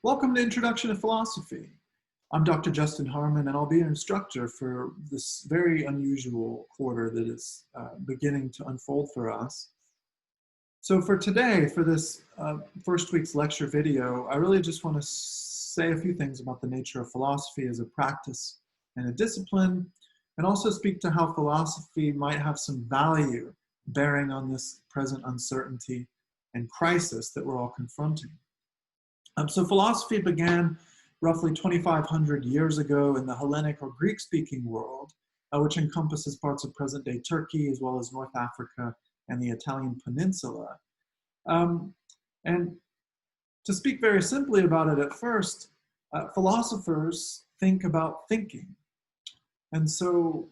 Welcome to Introduction to Philosophy. I'm Dr. Justin Harmon, and I'll be an instructor for this very unusual quarter that is beginning to unfold for us. So for today, for this first week's lecture video, I really just want to say a few things about the nature of philosophy as a practice and a discipline, and also speak to how philosophy might have some value bearing on this present uncertainty and crisis that we're all confronting. So philosophy began roughly 2,500 years ago in the Hellenic or Greek-speaking world, which encompasses parts of present-day Turkey as well as North Africa and the Italian peninsula. And to speak very simply about it at first, philosophers think about thinking. And so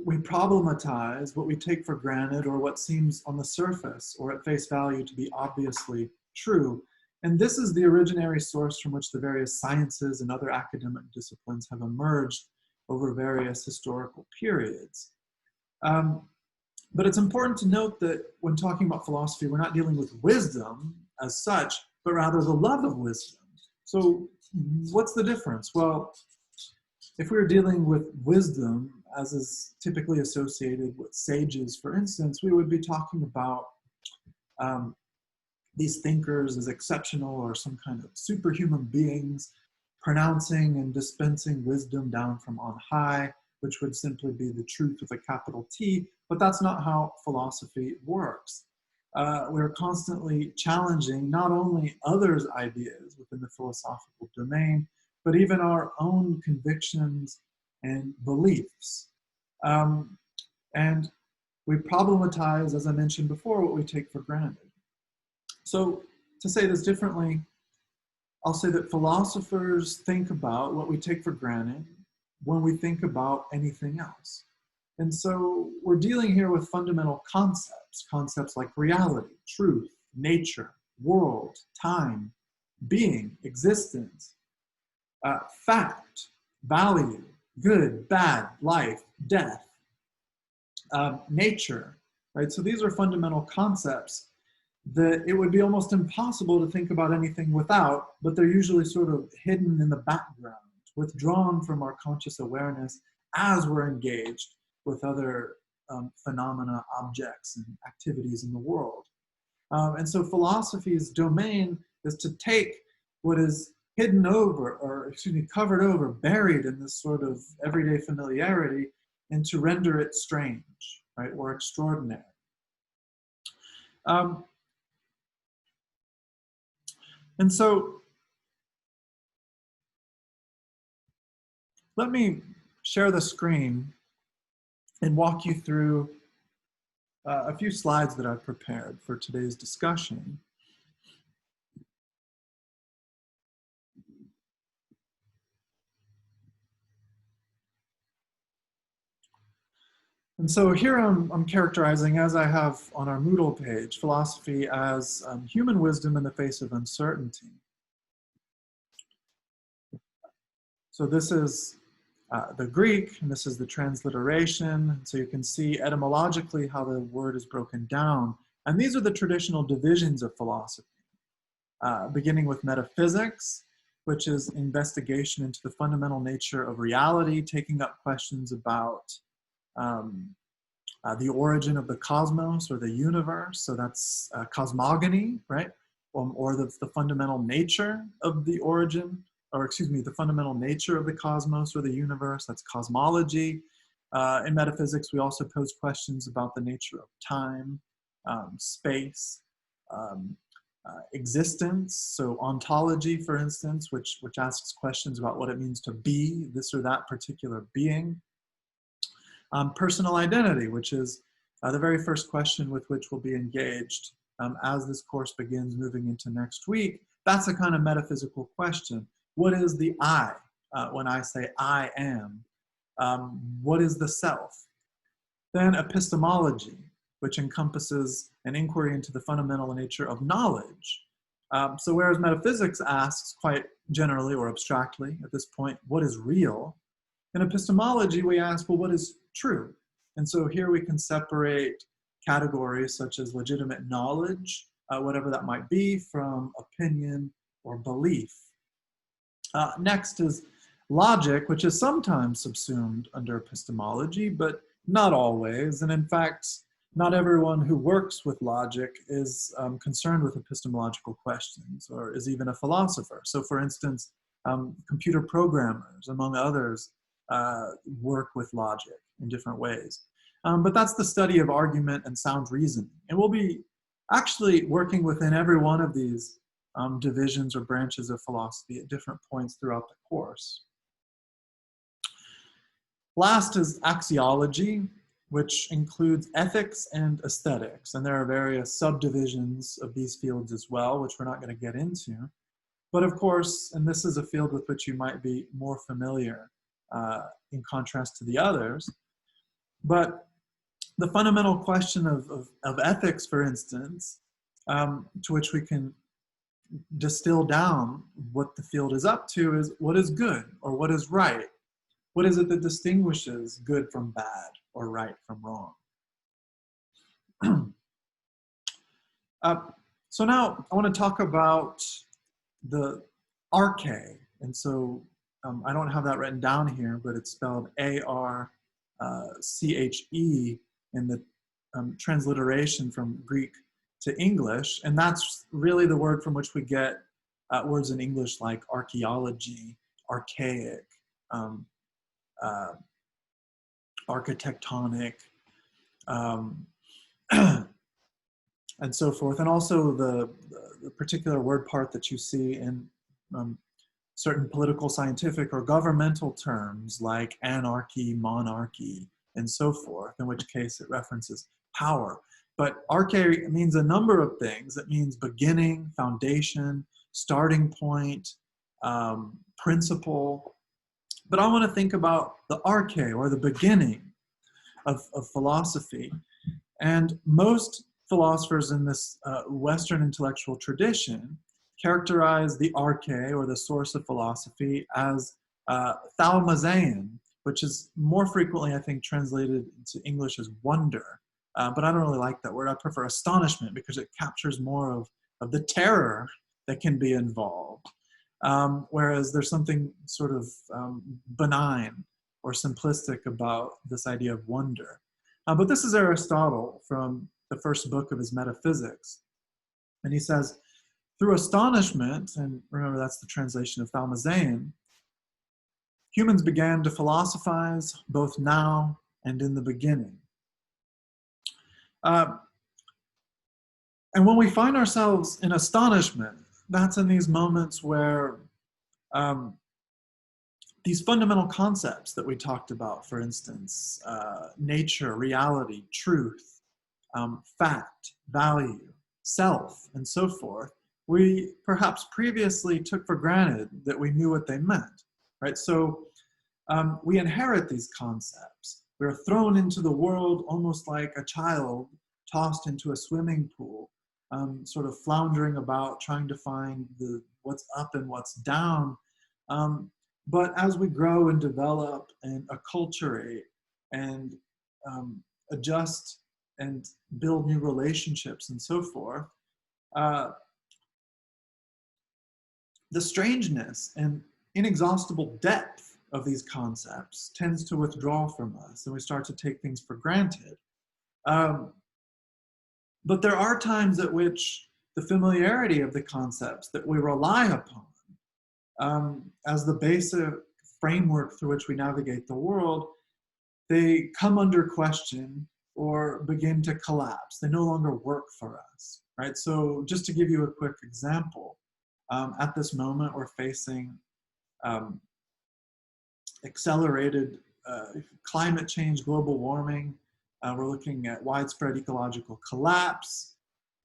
we problematize what we take for granted or what seems on the surface or at face value to be obviously true. And this is the originary source from which the various sciences and other academic disciplines have emerged over various historical periods. But it's important to note that when talking about philosophy, we're not dealing with wisdom as such, but rather the love of wisdom. So what's the difference? Well, if we were dealing with wisdom, as is typically associated with sages, for instance, we would be talking about these thinkers as exceptional or some kind of superhuman beings, pronouncing and dispensing wisdom down from on high, which would simply be the truth with a capital T, but that's not how philosophy works. We're constantly challenging not only others' ideas within the philosophical domain, but even our own convictions and beliefs. And we problematize, as I mentioned before, what we take for granted. So to say this differently, I'll say that philosophers think about what we take for granted when we think about anything else. And so we're dealing here with fundamental concepts like reality, truth, nature, world, time, being, existence, fact, value, good, bad, life, death, nature, right? So these are fundamental concepts that it would be almost impossible to think about anything without, but they're usually sort of hidden in the background, withdrawn from our conscious awareness as we're engaged with other phenomena, objects, and activities in the world. And so philosophy's domain is to take what is hidden over, or excuse me, covered over, buried in this sort of everyday familiarity, and to render it strange, right, or extraordinary. And so let me share the screen and walk you through a few slides that I've prepared for today's discussion. And so here I'm characterizing, as I have on our Moodle page, philosophy as human wisdom in the face of uncertainty. So this is the Greek, and this is the transliteration. So you can see etymologically how the word is broken down. And these are the traditional divisions of philosophy, beginning with metaphysics, which is investigation into the fundamental nature of reality, taking up questions about the origin of the cosmos or the universe. So that's cosmogony, right? Or the fundamental nature of the origin, or excuse me, the fundamental nature of the cosmos or the universe. That's cosmology. In metaphysics, we also pose questions about the nature of time, space, existence. So ontology, for instance, which asks questions about what it means to be this or that particular being. Personal identity, which is the very first question with which we'll be engaged as this course begins moving into next week. That's a kind of metaphysical question. What is the I when I say I am? What is the self? Then epistemology, which encompasses an inquiry into the fundamental nature of knowledge. So whereas metaphysics asks quite generally or abstractly at this point, what is real? In epistemology, we ask, well, what is true? And so here we can separate categories such as legitimate knowledge, whatever that might be, from opinion or belief. Next is logic, which is sometimes subsumed under epistemology, but not always. And in fact, not everyone who works with logic is concerned with epistemological questions or is even a philosopher. So for instance, computer programmers, among others, work with logic in different ways. But that's the study of argument and sound reasoning. And we'll be actually working within every one of these divisions or branches of philosophy at different points throughout the course. Last is axiology, which includes ethics and aesthetics. And there are various subdivisions of these fields as well, which we're not going to get into. But of course, and this is a field with which you might be more familiar in contrast to the others, but the fundamental question of ethics, for instance, to which we can distill down what the field is up to is what is good or what is right? What is it that distinguishes good from bad or right from wrong? So now I want to talk about the arche. And so I don't have that written down here, but it's spelled A-R-C-H-E in the transliteration from Greek to English. And that's really the word from which we get words in English like archaeology, archaic, architectonic, and so forth. And also the particular word part that you see in certain political, scientific, or governmental terms like anarchy, monarchy, and so forth, in which case it references power. But arche means a number of things. It means beginning, foundation, starting point, principle. But I want to think about the arche, or the beginning of philosophy. And most philosophers in this Western intellectual tradition characterize the arche, or the source of philosophy, as thalmazein, which is more frequently, I think, translated into English as wonder. But I don't really like that word. I prefer astonishment because it captures more of the terror that can be involved. Whereas there's something sort of benign or simplistic about this idea of wonder. But this is Aristotle from the first book of his Metaphysics. And he says, through astonishment, and remember that's the translation of thalmazein, humans began to philosophize both now and in the beginning. And when we find ourselves in astonishment, that's in these moments where these fundamental concepts that we talked about, for instance, nature, reality, truth, fact, value, self, and so forth, we perhaps previously took for granted that we knew what they meant, right? So we inherit these concepts. We're thrown into the world almost like a child tossed into a swimming pool, sort of floundering about, trying to find what's up and what's down. But as we grow and develop and acculturate and adjust and build new relationships and so forth, the strangeness and inexhaustible depth of these concepts tends to withdraw from us, and we start to take things for granted. But there are times at which the familiarity of the concepts that we rely upon as the basic framework through which we navigate the world, they come under question or begin to collapse. They no longer work for us, right? So just to give you a quick example, at this moment we're facing accelerated climate change, global warming. We're looking at widespread ecological collapse.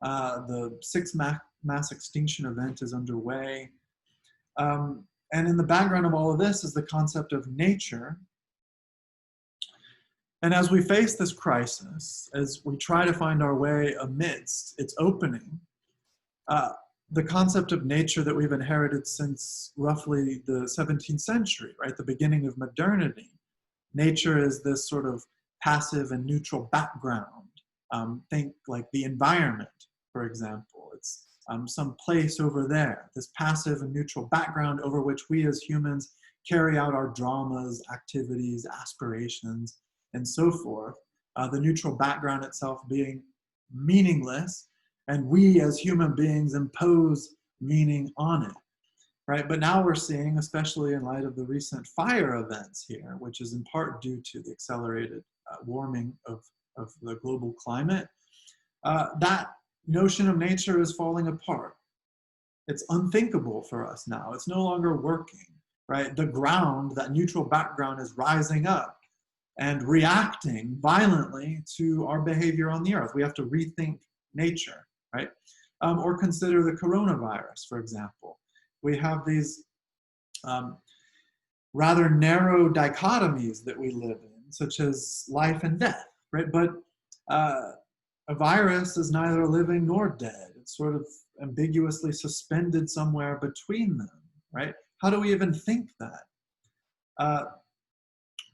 The sixth mass extinction event is underway. And in the background of all of this is the concept of nature. And as we face this crisis, as we try to find our way amidst its opening, the concept of nature that we've inherited since roughly the 17th century, right, the beginning of modernity. Nature is this sort of passive and neutral background. Think like the environment, for example. It's some place over there, this passive and neutral background over which we as humans carry out our dramas, activities, aspirations, and so forth. The neutral background itself being meaningless, and we as human beings impose meaning on it, right? But now we're seeing, especially in light of the recent fire events here, which is in part due to the accelerated warming of the global climate, that notion of nature is falling apart. It's unthinkable for us now. It's no longer working, right? The ground, that neutral background, is rising up and reacting violently to our behavior on the earth. We have to rethink nature, right? Or consider the coronavirus, for example. We have these rather narrow dichotomies that we live in, such as life and death, right? But a virus is neither living nor dead. It's sort of ambiguously suspended somewhere between them, right? How do we even think that?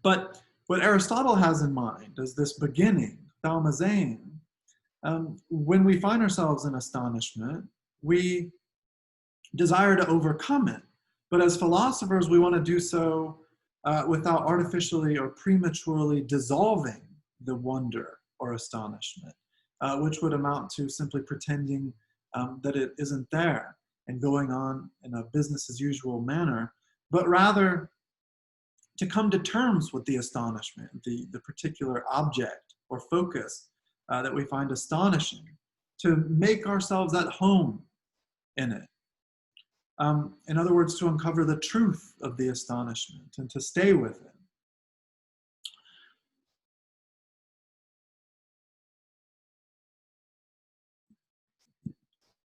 But what Aristotle has in mind is this beginning, thalmazein. When we find ourselves in astonishment, we desire to overcome it. But as philosophers, we want to do so without artificially or prematurely dissolving the wonder or astonishment, which would amount to simply pretending that it isn't there and going on in a business as usual manner, but rather to come to terms with the astonishment, the particular object or focus that we find astonishing, to make ourselves at home in it. In other words, to uncover the truth of the astonishment and to stay with it.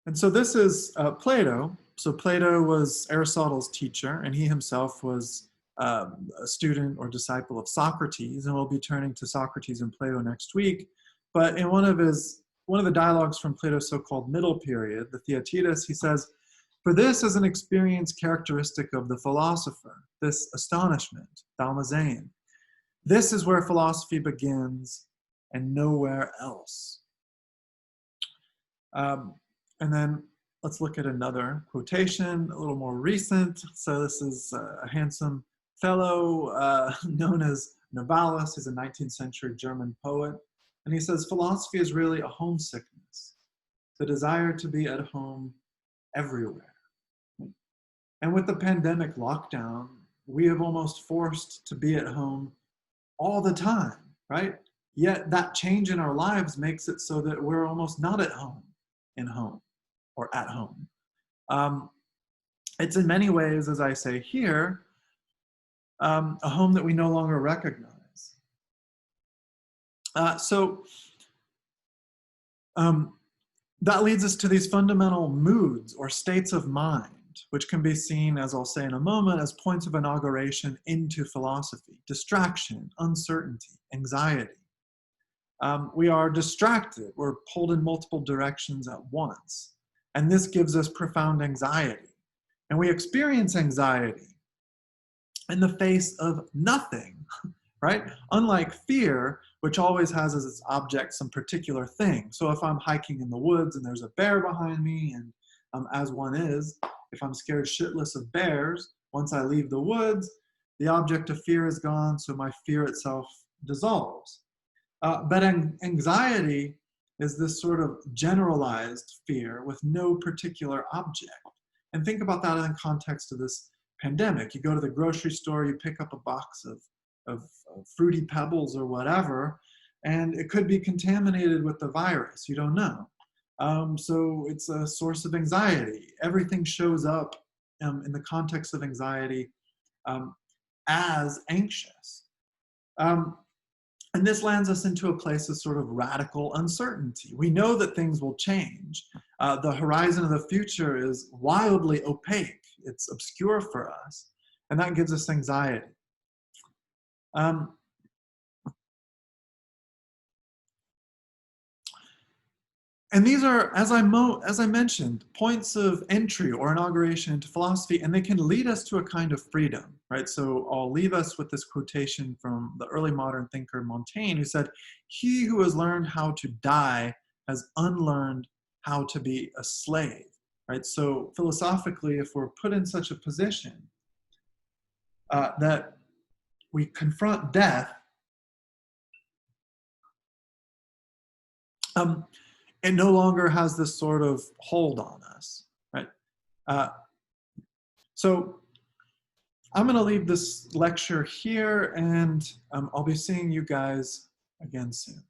And so this is Plato. So Plato was Aristotle's teacher, and he himself was a student or disciple of Socrates, and we'll be turning to Socrates and Plato next week. But in one of the dialogues from Plato's so-called middle period, the Theaetetus, he says, "For this is an experience characteristic of the philosopher, this astonishment, thalmazein. This is where philosophy begins and nowhere else." And then let's look at another quotation, a little more recent. So this is a handsome fellow known as Novalis. He's a 19th century German poet. And he says, "Philosophy is really a homesickness, the desire to be at home everywhere." And with the pandemic lockdown, we have almost forced to be at home all the time, right? Yet that change in our lives makes it so that we're almost not at home, in home, or at home. It's in many ways, as I say here, a home that we no longer recognize. That leads us to these fundamental moods or states of mind, which can be seen, as I'll say in a moment, as points of inauguration into philosophy: distraction, uncertainty, anxiety. We are distracted, we're pulled in multiple directions at once, and this gives us profound anxiety. And we experience anxiety in the face of nothing, right? Unlike fear, which always has as its object some particular thing. So if I'm hiking in the woods and there's a bear behind me, and as one is, if I'm scared shitless of bears, once I leave the woods, the object of fear is gone, so my fear itself dissolves. But anxiety is this sort of generalized fear with no particular object. And think about that in the context of this pandemic. You go to the grocery store, you pick up a box of Fruity Pebbles or whatever, and it could be contaminated with the virus. You don't know. So it's a source of anxiety. Everything shows up in the context of anxiety as anxious. And this lands us into a place of sort of radical uncertainty. We know that things will change. The horizon of the future is wildly opaque. It's obscure for us, and that gives us anxiety. And these are, as I mentioned, points of entry or inauguration into philosophy, and they can lead us to a kind of freedom, right? So I'll leave us with this quotation from the early modern thinker Montaigne, who said, "He who has learned how to die has unlearned how to be a slave." right? So philosophically, if we're put in such a position that we confront death, it no longer has this sort of hold on us, right? So I'm going to leave this lecture here, and I'll be seeing you guys again soon.